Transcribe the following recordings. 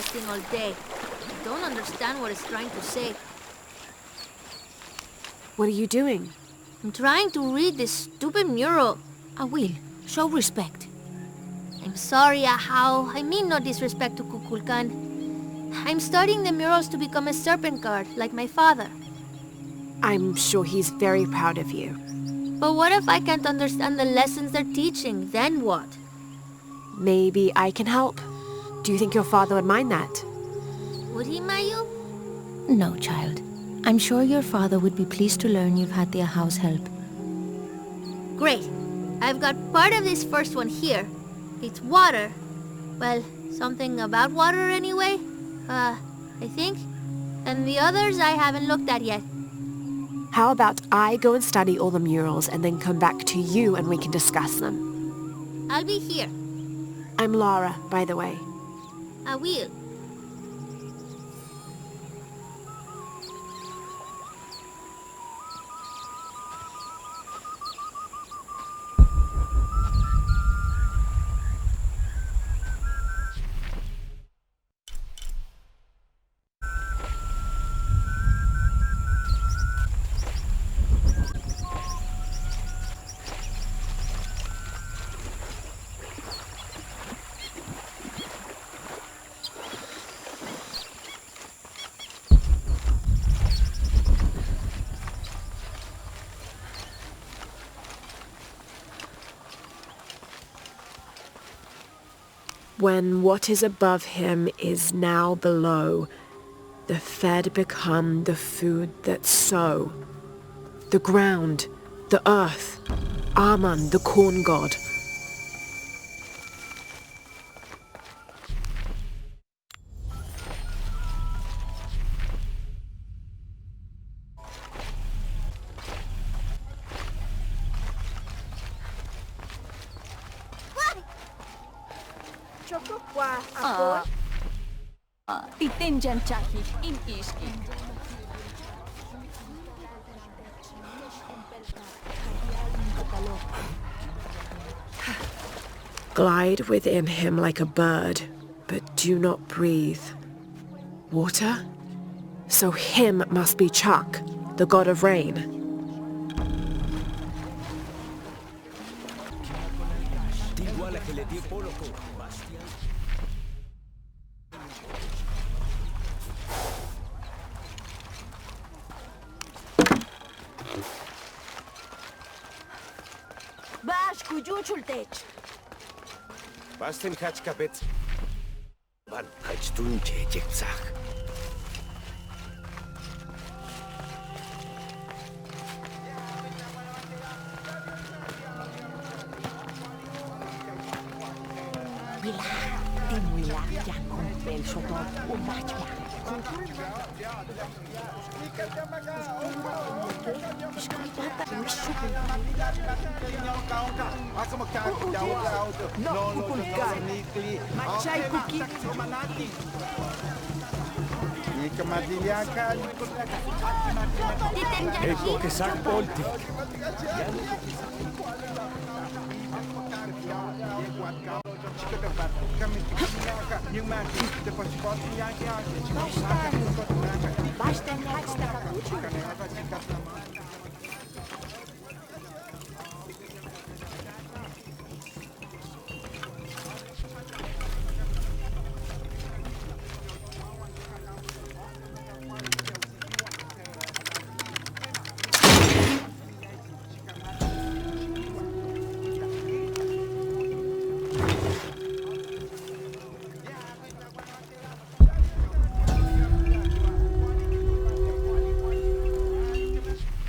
thing all day. I don't understand what it's trying to say. What are you doing? I'm trying to read this stupid mural. I will. Show respect. I'm sorry, Ahau. I mean no disrespect to Kukulkan. I'm studying the murals to become a serpent guard, like my father. I'm sure he's very proud of you. But what if I can't understand the lessons they're teaching? Then what? Maybe I can help. Do you think your father would mind that? Would he, Mayu? No, child. I'm sure your father would be pleased to learn you've had the Ahau's help. Great. I've got part of this first one here. It's water. Well, something about water anyway. I think. And the others I haven't looked at yet. How about I go and study all the murals and then come back to you and we can discuss them? I'll be here. I'm Laura, by the way. I will. When what is above him is now below, the fed become the food that sow. The ground, the earth, Aman, the corn god. Glide within him like a bird, but do not breathe. Water? So him must be Chuck, the god of rain. Bastin Kachkabit. Van Kachtung Jekzach. Ecco che sa Polti.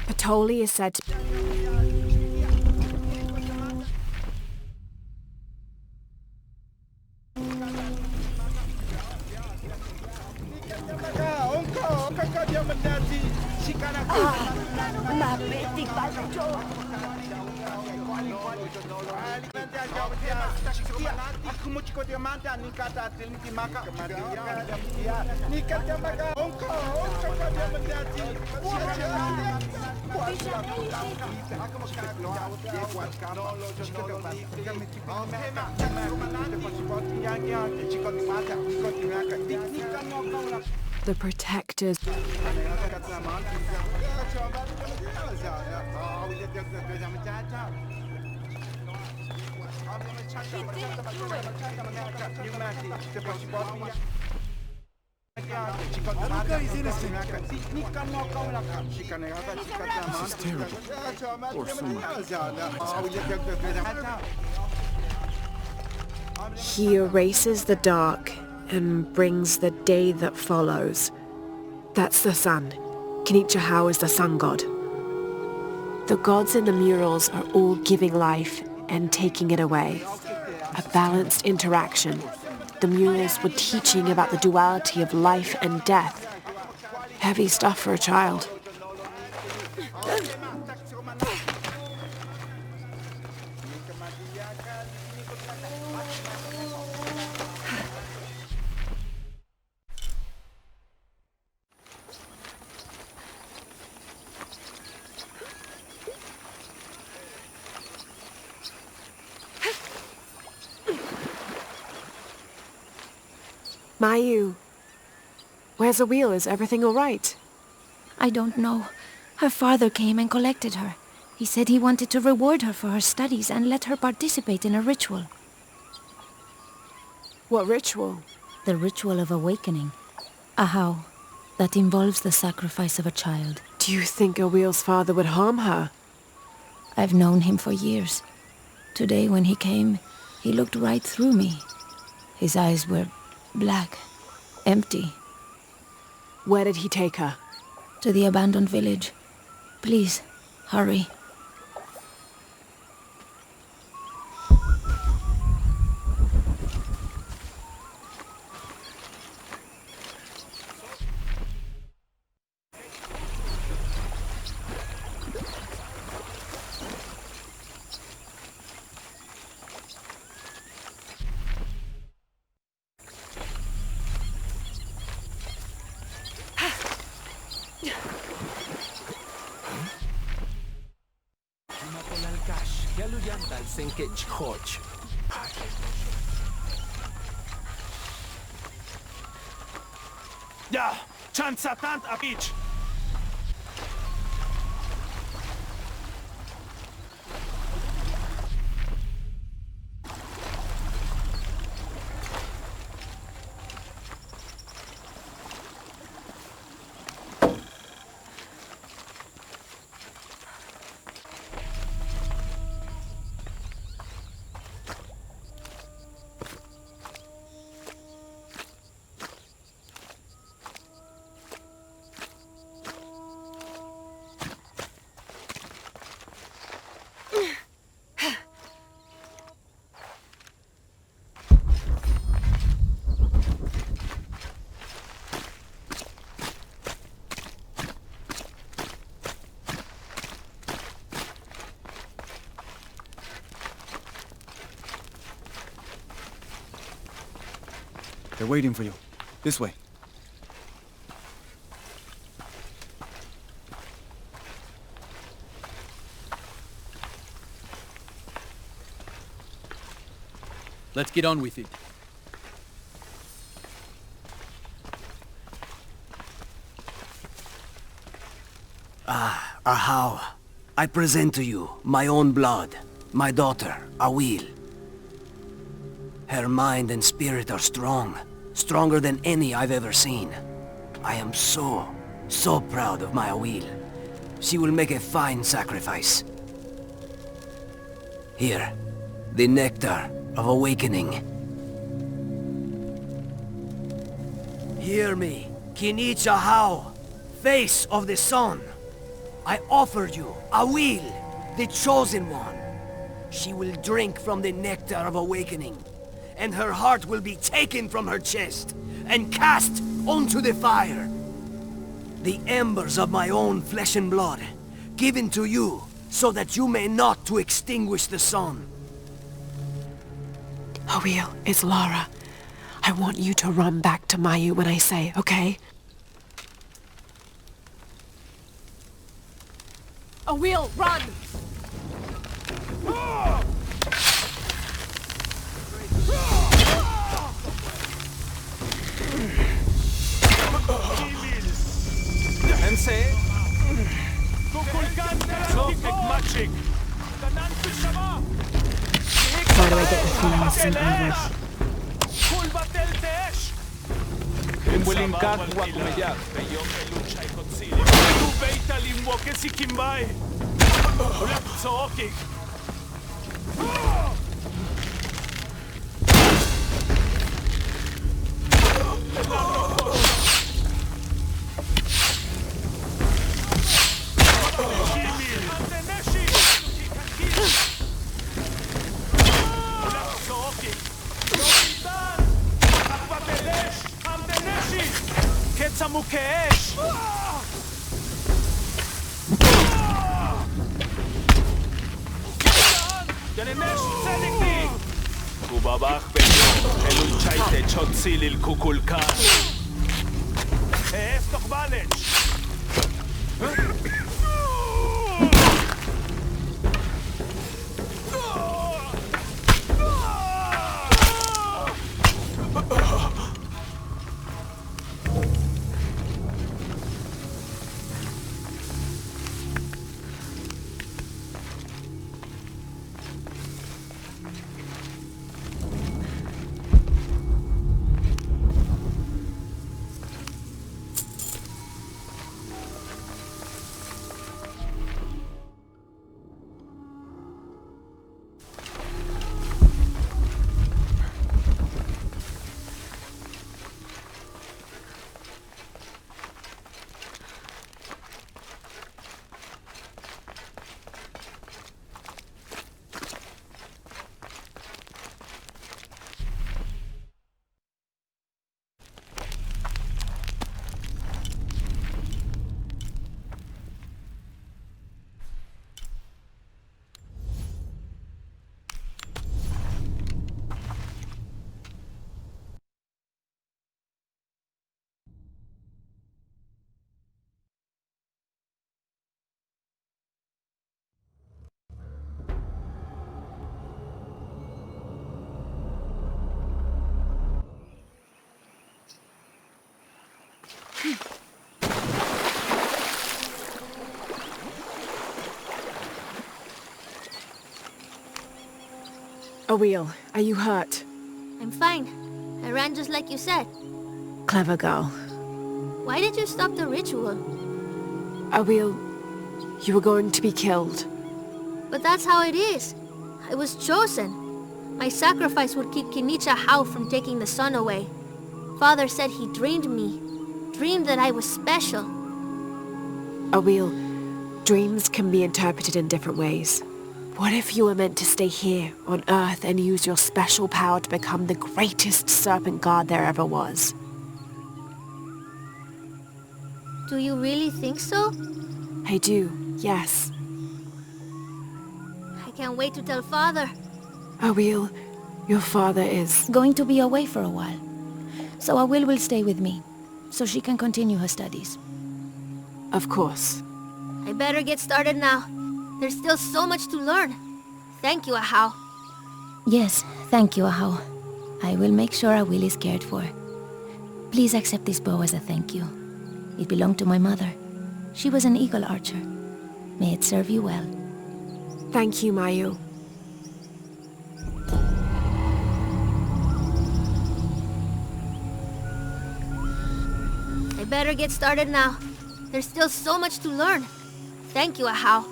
Patoli is said to... The protectors. This is terrible. Or He erases the dark and brings the day that follows. That's the sun. Kinichahau is the sun god. The gods in the murals are all giving life and taking it away. A balanced interaction. The murals were teaching about the duality of life and death. Heavy stuff for a child. Mayu, where's the wheel? Is everything all right? I don't know. Her father came and collected her. He said he wanted to reward her for her studies and let her participate in a ritual. What ritual? The ritual of awakening. A how that involves the sacrifice of a child. Do you think Awil's father would harm her? I've known him for years. Today when he came, he looked right through me. His eyes were black, empty. Where did he take her? To the abandoned village. Please, hurry. Ja, chansatant abich. They're waiting for you. This way. Let's get on with it. Ahau, I present to you my own blood, my daughter, Awil. Her mind and spirit are strong, stronger than any I've ever seen. I am so proud of my Awil. She will make a fine sacrifice. Here, the nectar of awakening. Hear me, Kinichahau, face of the sun. I offer you Awil, the chosen one. She will drink from the nectar of awakening, and her heart will be taken from her chest and cast onto the fire. The embers of my own flesh and blood, given to you so that you may not to extinguish the sun. Awil, it's Lara. I want you to run back to Mayu when I say, okay? Awil, run! Why do I get the feeling this isn't over? Awil, are you hurt? I'm fine. I ran just like you said. Clever girl. Why did you stop the ritual? Awil, you were going to be killed. But that's how it is. I was chosen. My sacrifice would keep Kinicha Hao from taking the sun away. Father said he dreamed me. Dreamed that I was special. Awil, dreams can be interpreted in different ways. What if you were meant to stay here, on Earth, and use your special power to become the greatest serpent guard there ever was? Do you really think so? I do, yes. I can't wait to tell Father. Awil, your father is... Going to be away for a while. So Awil will stay with me, so she can continue her studies. Of course. I better get started now. There's still so much to learn. Thank you, Ahau. Yes, thank you, Ahau. I will make sure Awil is cared for. Please accept this bow as a thank you. It belonged to my mother. She was an eagle archer. May it serve you well. Thank you, Mayu. I better get started now. There's still so much to learn. Thank you, Ahau.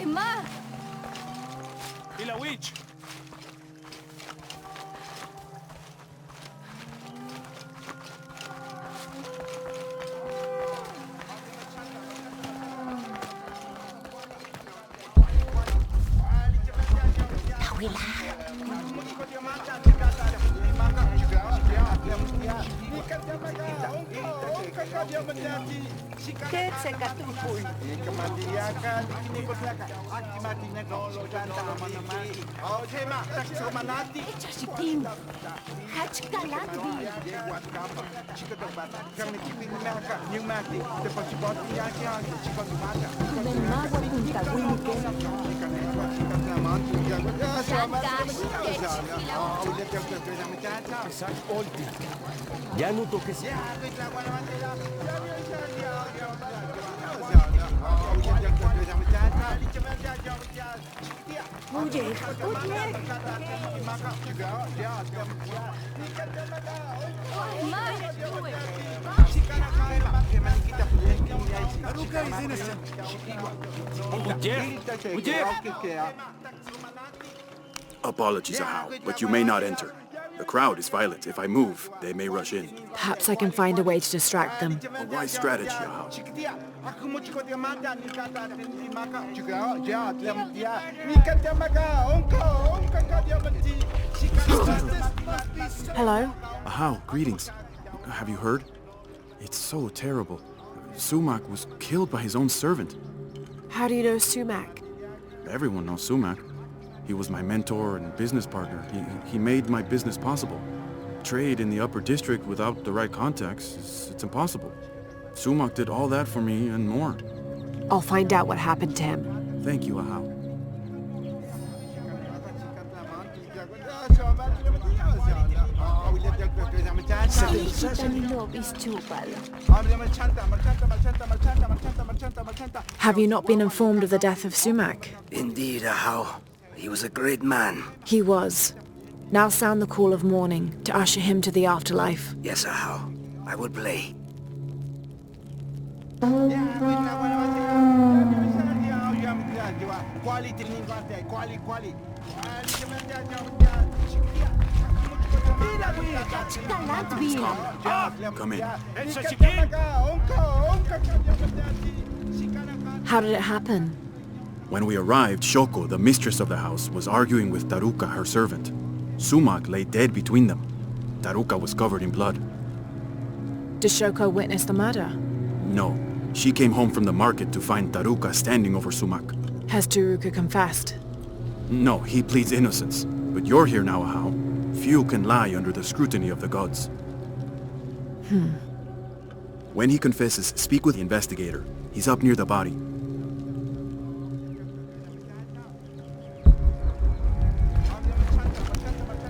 Ay, ma! Ila witch! Ya no toques. Apologies, Ahau, but you may not enter. The crowd is violent. If I move, they may rush in. Perhaps I can find a way to distract them. A wise strategy, Ahau. Hello? Ahau, greetings. Have you heard? It's so terrible. Sumac was killed by his own servant. How do you know Sumac? Everyone knows Sumac. He was my mentor and business partner. He made my business possible. Trade in the upper district without the right contacts, it's impossible. Sumac did all that for me and more. I'll find out what happened to him. Thank you, Ahau. Have you not been informed of the death of Sumac? Indeed, Ahau. He was a great man. He was. Now sound the call of mourning to usher him to the afterlife. Yes, Ahau. I will play. Come in. How did it happen? When we arrived, Shoko, the mistress of the house, was arguing with Taruka, her servant. Sumac lay dead between them. Taruka was covered in blood. Did Shoko witness the murder? No. She came home from the market to find Taruka standing over Sumac. Has Taruka confessed? No, he pleads innocence. But you're here now, Ahau. Few can lie under the scrutiny of the gods. When he confesses, speak with the investigator. He's up near the body.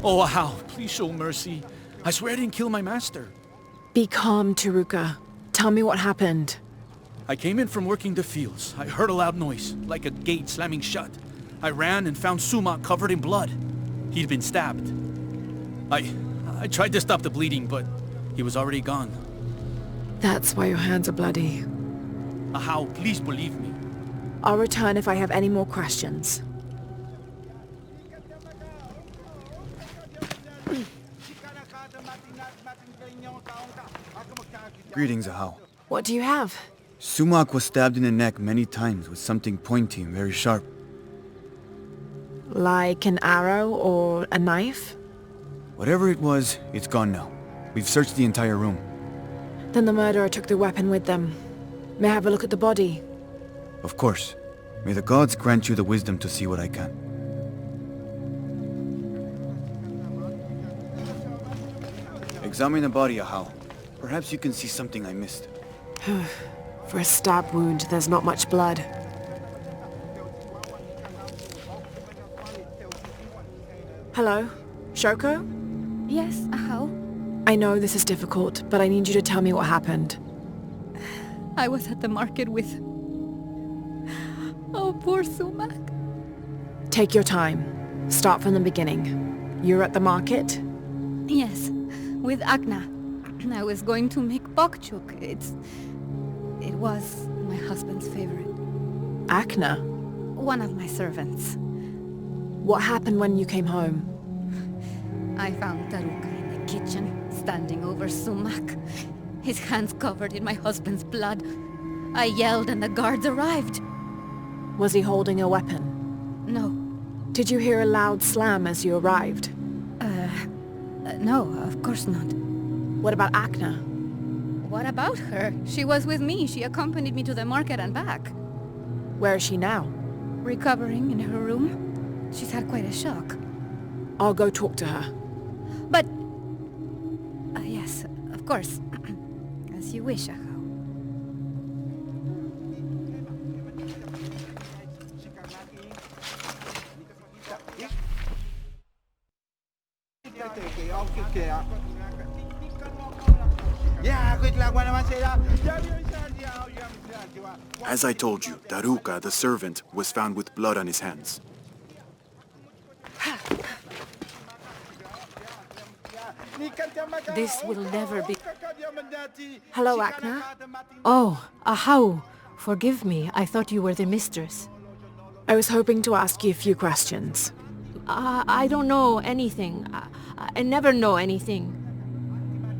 Oh, Ahau, please show mercy. I swear I didn't kill my master. Be calm, Taruka. Tell me what happened. I came in from working the fields. I heard a loud noise, like a gate slamming shut. I ran and found Sumac covered in blood. He'd been stabbed. I tried to stop the bleeding, but he was already gone. That's why your hands are bloody. Ahau, please believe me. I'll return if I have any more questions. Greetings, Ahau. What do you have? Sumac was stabbed in the neck many times with something pointy and very sharp. Like an arrow or a knife? Whatever it was, it's gone now. We've searched the entire room. Then the murderer took the weapon with them. May I have a look at the body? Of course. May the gods grant you the wisdom to see what I can. Examine the body, Ahau. Perhaps you can see something I missed. For a stab wound, there's not much blood. Hello? Shoko? Yes, Ahau. I know this is difficult, but I need you to tell me what happened. I was at the market with... Oh, poor Sumac. Take your time. Start from the beginning. You're at the market? Yes, with Akna. I was going to make bokchuk. It was my husband's favorite. Akna? One of my servants. What happened when you came home? I found Taruka in the kitchen, standing over Sumac. His hands covered in my husband's blood. I yelled and the guards arrived. Was he holding a weapon? No. Did you hear a loud slam as you arrived? No, of course not. What about Akna? What about her? She was with me. She accompanied me to the market and back. Where is she now? Recovering in her room. She's had quite a shock. I'll go talk to her. But... yes, of course. As you wish, Ahau. As I told you, Taruka, the servant, was found with blood on his hands. This will never be... Hello, Akna. Oh, Ahau. Forgive me, I thought you were the mistress. I was hoping to ask you a few questions. I don't know anything. I never know anything.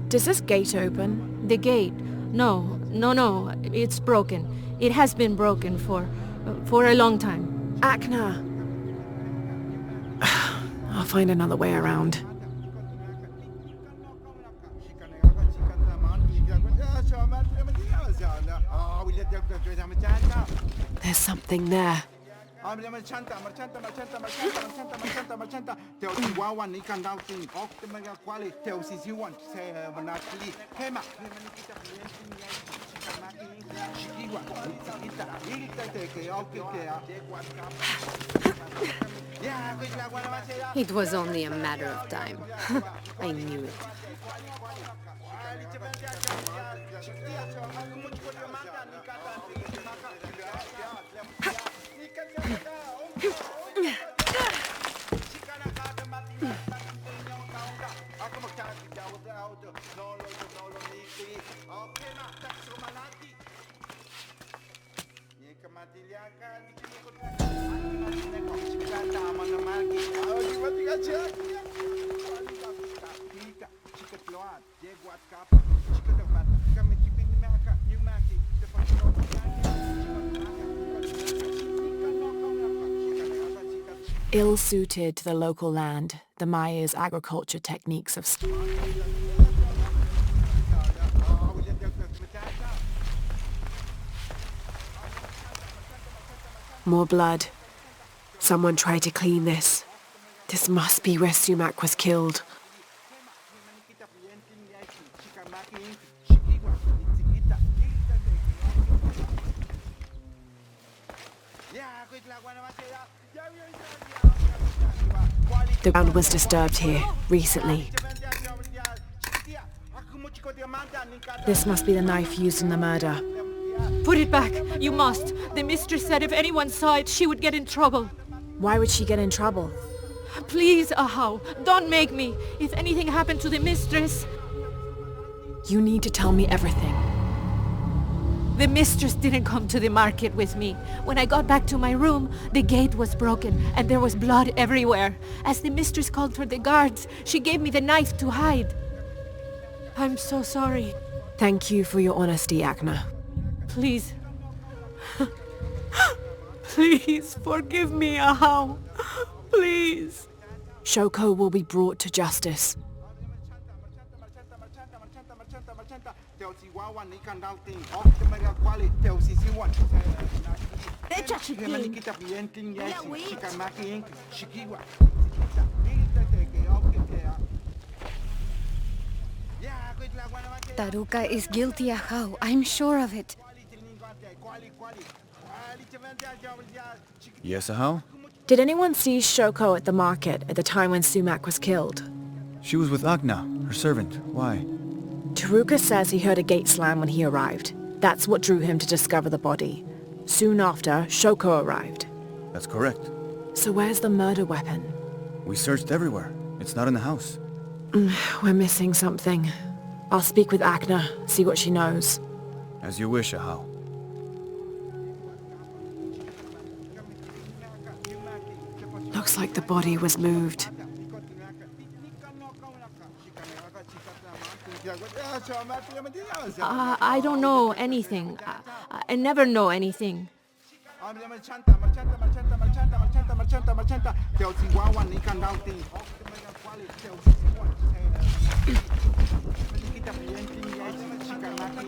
Does this gate open? The gate? No, it's broken. It has been broken for a long time. Akna! I'll find another way around. There's something there. It was only a matter of time. I knew it. Ill-suited to the local land, the Maya's agriculture techniques of... More blood. Someone tried to clean this. This must be where Sumac was killed. The ground was disturbed here, recently. This must be the knife used in the murder. Put it back, you must. The mistress said if anyone saw it, she would get in trouble. Why would she get in trouble? Please, Ahau, don't make me. If anything happened to the mistress... You need to tell me everything. The mistress didn't come to the market with me. When I got back to my room, the gate was broken and there was blood everywhere. As the mistress called for the guards, she gave me the knife to hide. I'm so sorry. Thank you for your honesty, Akna. Please. Please forgive me, Ahau. Please. Shoko will be brought to justice. Taruka is guilty, Ahau. I'm sure of it. Yes, Ahau? Did anyone see Shoko at the market at the time when Sumac was killed? She was with Agna, her servant. Why? Taruka says he heard a gate slam when he arrived. That's what drew him to discover the body. Soon after, Shoko arrived. That's correct. So where's the murder weapon? We searched everywhere. It's not in the house. We're missing something. I'll speak with Akna, see what she knows. As you wish, Ahau. Looks like the body was moved. I don't know anything. I never know anything.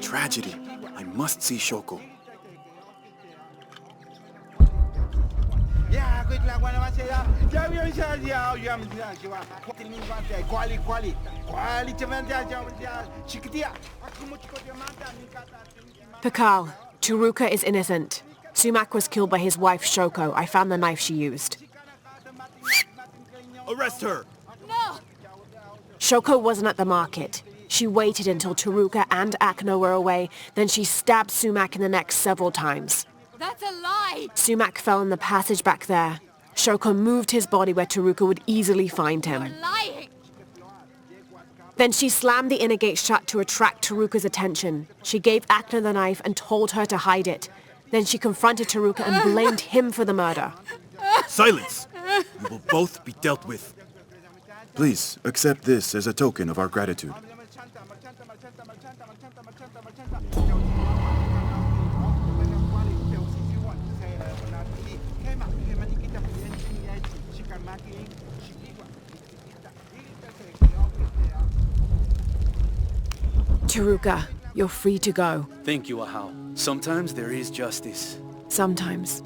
Tragedy. I must see Shoko. Pakal, Taruka is innocent. Sumac was killed by his wife Shoko. I found the knife she used. Arrest her! No! Shoko wasn't at the market. She waited until Taruka and Akno were away, then she stabbed Sumac in the neck several times. That's a lie! Sumac fell in the passage back there. Shoko moved his body where Taruka would easily find him. You're lying! Then she slammed the inner gate shut to attract Taruka's attention. She gave Akna the knife and told her to hide it. Then she confronted Taruka and blamed him for the murder. Silence! You will both be dealt with. Please, accept this as a token of our gratitude. Taruka, you're free to go. Thank you, Ahau. Sometimes there is justice. Sometimes.